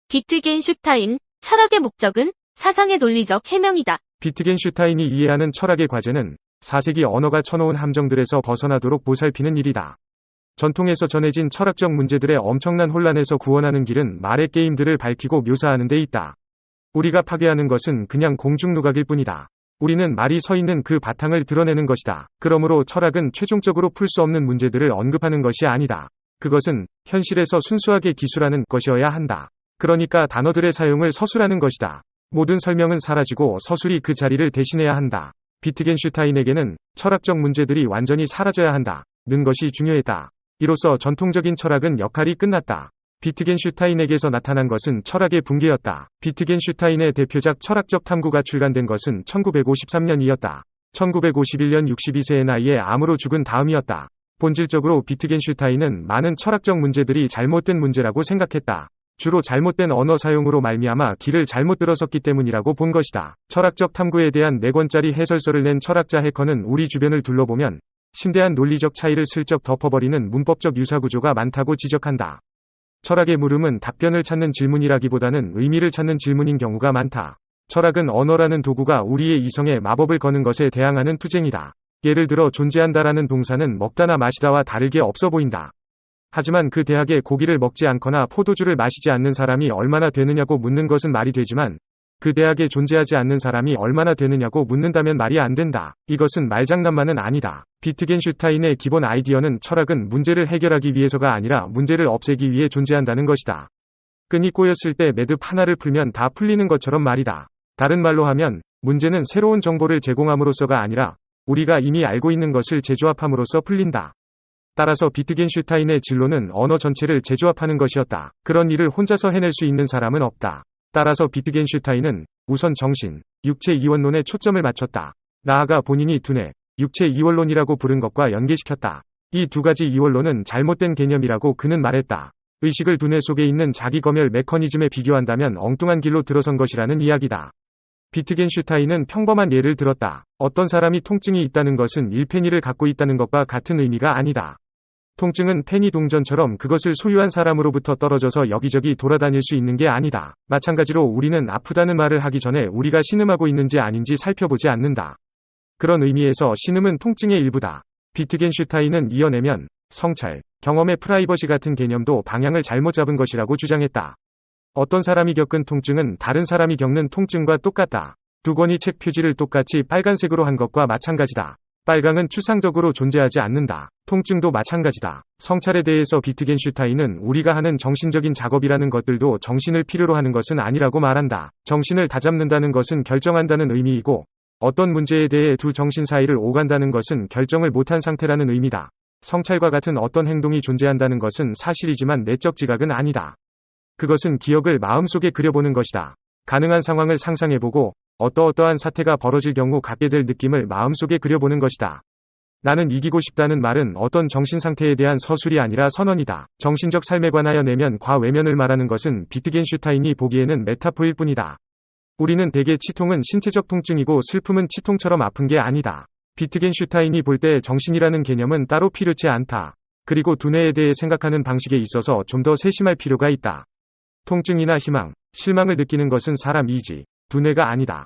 비트겐슈타인, 철학의 목적은 사상의 논리적 해명이다. 비트겐슈타인이 이해하는 철학의 과제는 4세기 언어가 쳐놓은 함정들에서 벗어나도록 보살피는 일이다. 전통에서 전해진 철학적 문제들의 엄청난 혼란에서 구원하는 길은 말의 게임들을 밝히고 묘사하는 데 있다. 우리가 파괴하는 것은 그냥 공중누각일 뿐이다. 우리는 말이 서 있는 그 바탕을 드러내는 것이다. 그러므로 철학은 최종적으로 풀 수 없는 문제들을 언급하는 것이 아니다. 그것은 현실에서 순수하게 기술하는 것이어야 한다. 그러니까 단어들의 사용을 서술하는 것이다. 모든 설명은 사라지고 서술이 그 자리를 대신해야 한다. 비트겐슈타인에게는 철학적 문제들이 완전히 사라져야 한다는 것이 중요했다. 이로써 전통적인 철학은 역할이 끝났다. 비트겐슈타인에게서 나타난 것은 철학의 붕괴였다. 비트겐슈타인의 대표작 철학적 탐구가 출간된 것은 1953년이었다. 1951년 62세의 나이에 암으로 죽은 다음이었다. 본질적으로 비트겐슈타인은 많은 철학적 문제들이 잘못된 문제라고 생각했다. 주로 잘못된 언어 사용으로 말미암아 길을 잘못 들어섰기 때문이라고 본 것이다. 철학적 탐구에 대한 4권짜리 해설서를 낸 철학자 해커는 우리 주변을 둘러보면 심대한 논리적 차이를 슬쩍 덮어버리는 문법적 유사구조가 많다고 지적한다. 철학의 물음은 답변을 찾는 질문이라기보다는 의미를 찾는 질문인 경우가 많다. 철학은 언어라는 도구가 우리의 이성에 마법을 거는 것에 대항하는 투쟁이다. 예를 들어 존재한다라는 동사는 먹다나 마시다와 다르게 없어 보인다. 하지만 그 대학에 고기를 먹지 않거나 포도주를 마시지 않는 사람이 얼마나 되느냐고 묻는 것은 말이 되지만 그 대학에 존재하지 않는 사람이 얼마나 되느냐고 묻는다면 말이 안 된다. 이것은 말장난만은 아니다. 비트겐슈타인의 기본 아이디어는 철학은 문제를 해결하기 위해서가 아니라 문제를 없애기 위해 존재한다는 것이다. 끈이 꼬였을 때 매듭 하나를 풀면 다 풀리는 것처럼 말이다. 다른 말로 하면 문제는 새로운 정보를 제공함으로써가 아니라 우리가 이미 알고 있는 것을 재조합함으로써 풀린다. 따라서 비트겐슈타인의 진로는 언어 전체를 재조합하는 것이었다. 그런 일을 혼자서 해낼 수 있는 사람은 없다. 따라서 비트겐슈타인은 우선 정신, 육체 이원론에 초점을 맞췄다. 나아가 본인이 두뇌, 육체 이원론이라고 부른 것과 연계시켰다. 이 두 가지 이원론은 잘못된 개념이라고 그는 말했다. 의식을 두뇌 속에 있는 자기 검열 메커니즘에 비교한다면 엉뚱한 길로 들어선 것이라는 이야기다. 비트겐슈타인은 평범한 예를 들었다. 어떤 사람이 통증이 있다는 것은 일페니를 갖고 있다는 것과 같은 의미가 아니다. 통증은 페니 동전처럼 그것을 소유한 사람으로부터 떨어져서 여기저기 돌아다닐 수 있는 게 아니다. 마찬가지로 우리는 아프다는 말을 하기 전에 우리가 신음하고 있는지 아닌지 살펴보지 않는다. 그런 의미에서 신음은 통증의 일부다. 비트겐슈타인은 이어내면 성찰, 경험의 프라이버시 같은 개념도 방향을 잘못 잡은 것이라고 주장했다. 어떤 사람이 겪은 통증은 다른 사람이 겪는 통증과 똑같다. 두 권의 책 표지를 똑같이 빨간색으로 한 것과 마찬가지다. 빨강은 추상적으로 존재하지 않는다. 통증도 마찬가지다. 성찰에 대해서 비트겐슈타인은 우리가 하는 정신적인 작업이라는 것들도 정신을 필요로 하는 것은 아니라고 말한다. 정신을 다잡는다는 것은 결정한다는 의미이고 어떤 문제에 대해 두 정신 사이를 오간다는 것은 결정을 못한 상태라는 의미다. 성찰과 같은 어떤 행동이 존재한다는 것은 사실이지만 내적 지각은 아니다. 그것은 기억을 마음속에 그려보는 것이다. 가능한 상황을 상상해보고 어떠어떠한 사태가 벌어질 경우 갖게 될 느낌을 마음속에 그려보는 것이다. 나는 이기고 싶다는 말은 어떤 정신상태에 대한 서술이 아니라 선언이다. 정신적 삶에 관하여 내면 과외면을 말하는 것은 비트겐슈타인이 보기에는 메타포일 뿐이다. 우리는 대개 치통은 신체적 통증이고 슬픔은 치통처럼 아픈 게 아니다. 비트겐슈타인이 볼 때 정신이라는 개념은 따로 필요치 않다. 그리고 두뇌에 대해 생각하는 방식에 있어서 좀 더 세심할 필요가 있다. 통증이나 희망, 실망을 느끼는 것은 사람 이지, 두뇌가 아니다.